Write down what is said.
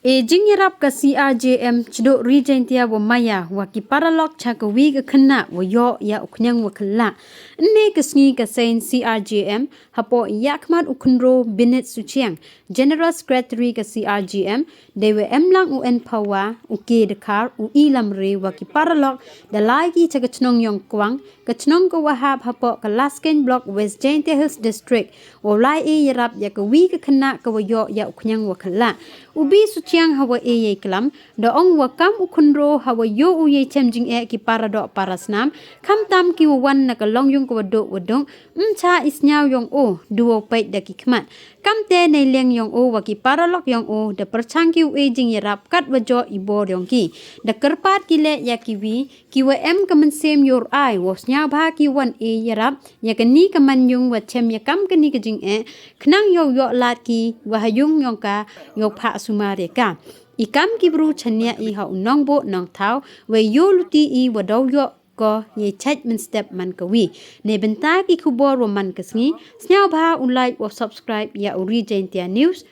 Jing iarap ka CRJM cedok region tia wa maya wa ki paralok chakawi ka khynnah waioh ya khniang wakhyllah. Nne kesngi ka sein CRJM hapo yakmat ukunro binit suchiang General Secretary ka CRJM dewe emlang UN pawa uke dekar ilam re wa ki paralok da lagi chakachnong yong kwang kachnong ka wahab hapo ka Lasken Block West Jain Hills District o lai iarap ya ka wi ka khynnah ka waioh ya khniang wakhyllah. Ubi suciang hawa ye kelam da ong wakam ukunro hawa yo uye chemjing ki paradok parasnam kam tam ki wan na ka long yung ko wadok wadong cha isnyaw yong o duo pait da ki khmat kam te nei leng yong o wa ki paralok yong o da perchang ki jing yarap kat wajo ibo yong ki da kerpat ki le ya ki wi ki wa em kamen sem yor ai wo snyaw ba ki wan yarap ya ka ni kaman yung wa chem ya kam ka ni ka jing khnang yo yo lat ki wa hayung yong ka yo pha sumare ka ikam kibru chanya i ha nong bo nong thau we yo luti i wadaw yo ko ye chat min step man kawi ne benta ki khubor man kasngi sняw ba un like or subscribe ya uri jaintia news